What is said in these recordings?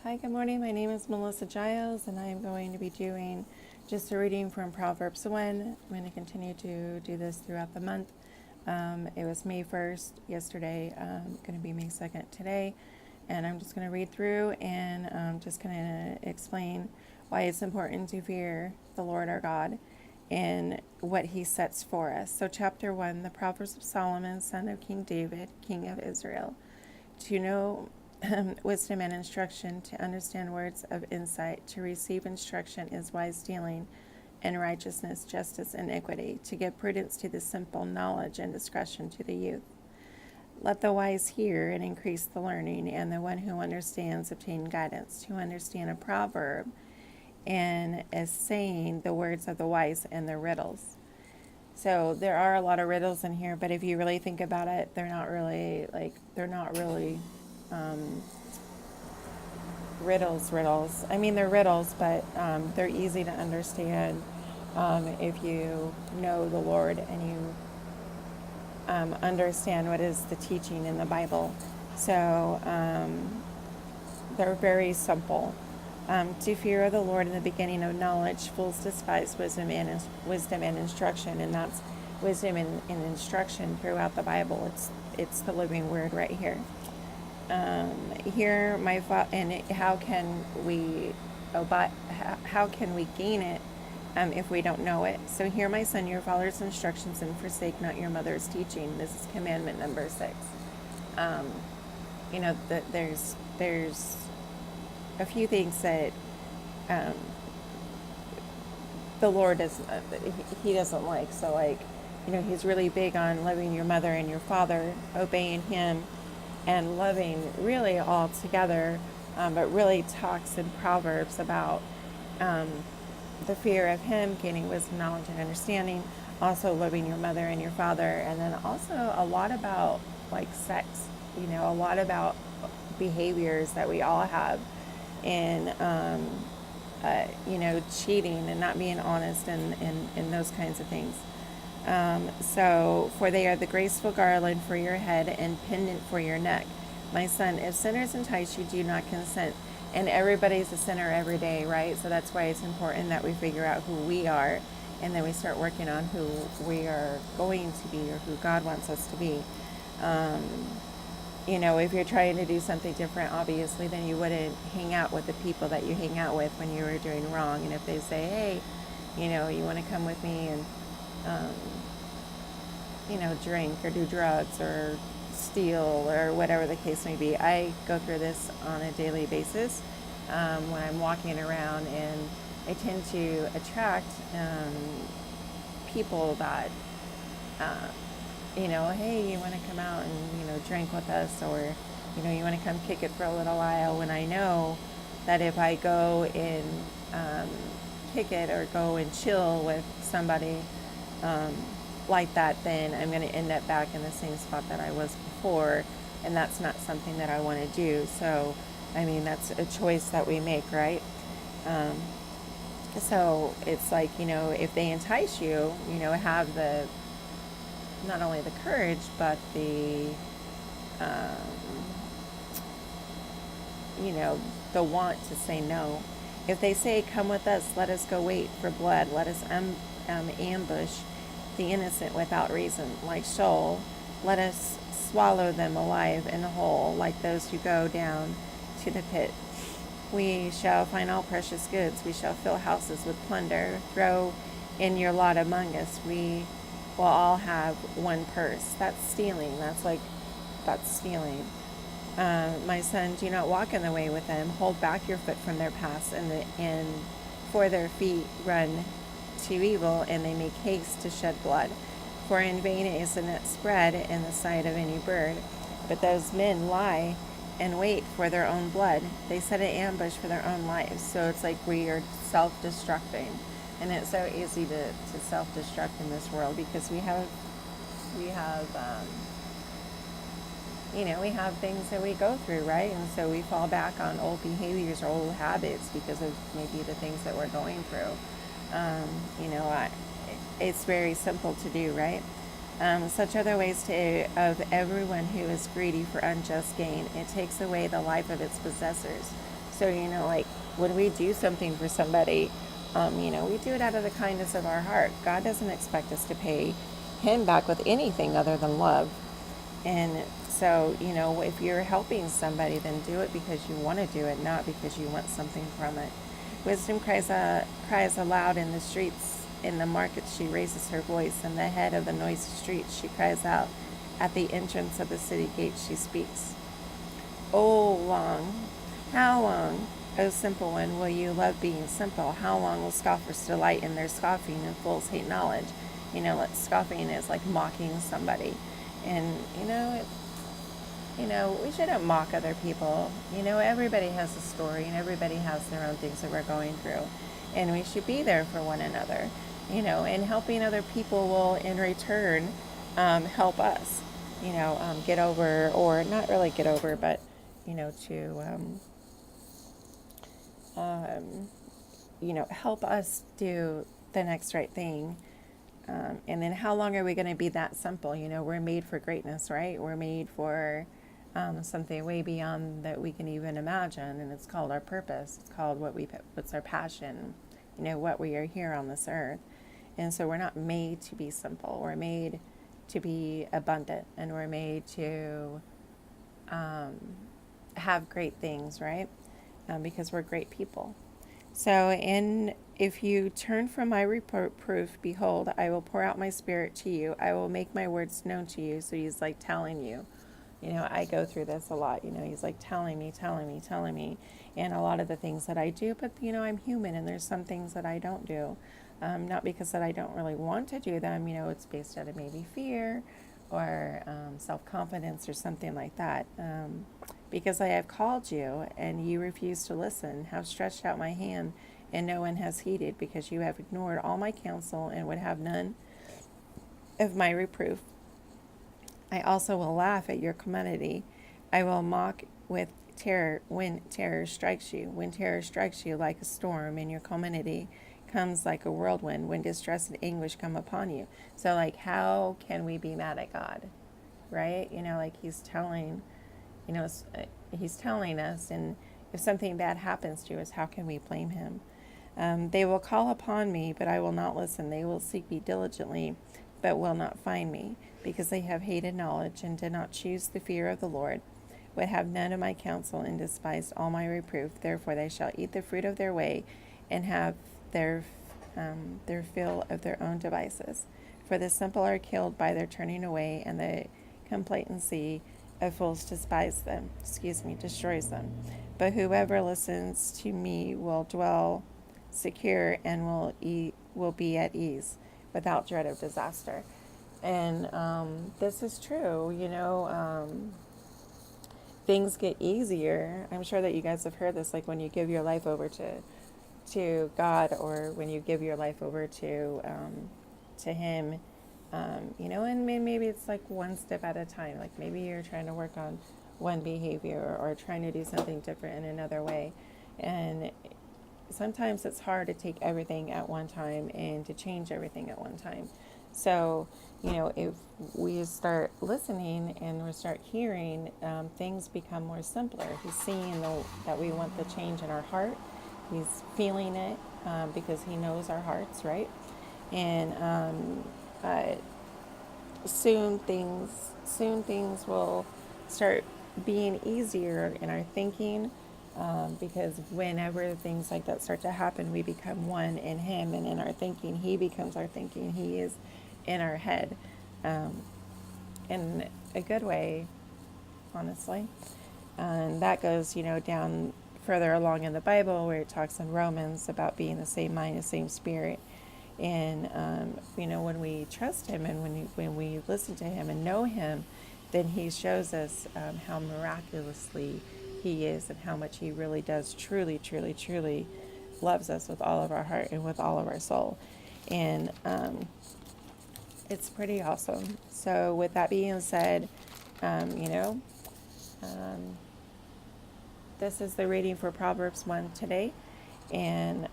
Hi, good morning. My name is Melissa Giles, and I am going to be doing just a reading from Proverbs 1. I'm going to continue to do this throughout the month. It was May 1st yesterday, going to be May 2nd today, and I'm just going to read through and just going to explain why it's important to fear the Lord our God and what he sets for us. So, chapter 1, the Proverbs of Solomon, son of King David, king of Israel. To know wisdom and instruction, to understand words of insight, to receive instruction is wise dealing, and righteousness, justice, and equity, to give prudence to the simple, knowledge and discretion to the youth. Let the wise hear and increase the learning, and the one who understands obtain guidance. To understand a proverb and a saying, the words of the wise and their riddles. So there are a lot of riddles in here, but if you really think about it, they're not really riddles. I mean, they're riddles, but they're easy to understand if you know the Lord and you understand what is the teaching in the Bible. So they're very simple. To fear the Lord in the beginning of knowledge, fools despise wisdom and instruction, and that's wisdom and instruction throughout the Bible. It's the living word right here. Here, and how can we gain it if we don't know it? So, hear, my son, your father's instructions, and forsake not your mother's teaching. This is commandment number 6. There's a few things that the Lord he doesn't like. So, he's really big on loving your mother and your father, obeying him, and loving really all together, but really talks in Proverbs about the fear of him, gaining wisdom, knowledge, and understanding, also loving your mother and your father, and then also a lot about sex, a lot about behaviors that we all have, and cheating and not being honest and those kinds of things. For they are the graceful garland for your head and pendant for your neck. My son, if sinners entice you, do not consent. And everybody's a sinner every day, right? So that's why it's important that we figure out who we are, and then we start working on who we are going to be, or who God wants us to be. If you're trying to do something different, obviously, then you wouldn't hang out with the people that you hang out with when you were doing wrong. And if they say, hey, you want to come with me and drink or do drugs or steal or whatever the case may be. I go through this on a daily basis when I'm walking around, and I tend to attract people that, hey, you want to come out and, drink with us, or, you want to come kick it for a little while, when I know that if I go and kick it or go and chill with somebody like that, then I'm going to end up back in the same spot that I was before, and that's not something that I want to do. So, that's a choice that we make, right? So it's if they entice you, have not only the courage, but the the want to say no. If they say, come with us, let us go wait for blood, let us ambush the innocent without reason, like Sheol, let us swallow them alive and whole, like those who go down to the pit. We shall find all precious goods, we shall fill houses with plunder, throw in your lot among us, we will all have one purse. That's stealing. That's stealing. My son, do not walk in the way with them. Hold back your foot from their paths, and for their feet run to evil, and they make haste to shed blood. For in vain is a net spread in the sight of any bird, but those men lie and wait for their own blood. They set an ambush for their own lives. So it's we are self-destructing. And it's so easy to self-destruct in this world, because we have things that we go through, right? And so we fall back on old behaviors or old habits because of maybe the things that we're going through. It's very simple to do, right? Such are the ways of everyone who is greedy for unjust gain. It takes away the life of its possessors. So, like when we do something for somebody, we do it out of the kindness of our heart. God doesn't expect us to pay him back with anything other than love. And so, if you're helping somebody, then do it because you want to do it, not because you want something from it. Wisdom cries aloud in the streets, in the markets she raises her voice, in the head of the noisy streets she cries out, at the entrance of the city gates she speaks. How long, O simple one, will you love being simple? How long will scoffers delight in their scoffing and fools hate knowledge? Scoffing is like mocking somebody. And, we shouldn't mock other people. Everybody has a story and everybody has their own things that we're going through. And we should be there for one another, and helping other people will in return help us, get over, or not really get over, but, to, help us do the next right thing. And then how long are we going to be that simple? We're made for greatness, right? We're made for something way beyond that we can even imagine, and it's called our purpose. It's called what's our passion, what we are here on this earth. And so we're not made to be simple. We're made to be abundant, and we're made to have great things, right? Because we're great people. So, if you turn from my reproof, behold, I will pour out my spirit to you. I will make my words known to you. So he's like telling you, I go through this a lot. He's like telling me. And a lot of the things that I do, but, I'm human and there's some things that I don't do. Not because that I don't really want to do them. It's based out of maybe fear or self-confidence or something like that. Because I have called you and you refuse to listen, have stretched out my hand and no one has heeded, because you have ignored all my counsel and would have none of my reproof. I also will laugh at your calamity. I will mock with terror when terror strikes you. When terror strikes you like a storm, and your calamity comes like a whirlwind, when distress and anguish come upon you. So, like, how can we be mad at God? Right? He's telling, he's telling us, and if something bad happens to us, how can we blame him? They will call upon me, but I will not listen. They will seek me diligently, but will not find me, because they have hated knowledge and did not choose the fear of the Lord, would have none of my counsel and despised all my reproof. Therefore they shall eat the fruit of their way and have their fill of their own devices. For the simple are killed by their turning away, and the complacency of fools destroys them. But whoever listens to me will dwell secure and will be at ease without dread of disaster. And this is true. Things get easier. I'm sure that you guys have heard this, like when you give your life over to God, or when you give your life over to him, and maybe it's like one step at a time. Like maybe you're trying to work on one behavior, or trying to do something different in another way. And sometimes it's hard to take everything at one time and to change everything at one time. So, if we start listening and we start hearing, things become more simpler. He's seeing that we want the change in our heart. He's feeling it, because he knows our hearts, right? And soon things will start being easier in our thinking, because whenever things like that start to happen, we become one in him, and in our thinking, he becomes our thinking. He is in our head, in a good way, honestly. And that goes, down further along in the Bible, where it talks in Romans about being the same mind, the same spirit. And, when we trust him, and when we listen to him and know him, then he shows us how miraculously he is, and how much he really does truly loves us with all of our heart and with all of our soul. And it's pretty awesome. So with that being said, this is the reading for Proverbs 1 today. And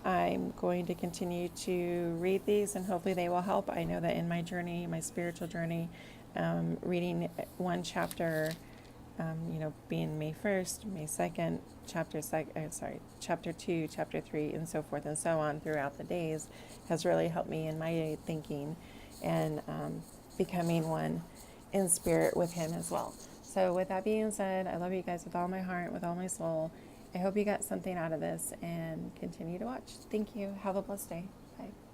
I'm going to continue to read these, and hopefully they will help. I know that in my journey, my spiritual journey, reading one chapter being May 1st, May 2nd, chapter 2, chapter 3, and so forth and so on throughout the days has really helped me in my thinking and becoming one in spirit with Him as well. So with that being said, I love you guys with all my heart, with all my soul. I hope you got something out of this and continue to watch. Thank you. Have a blessed day. Bye.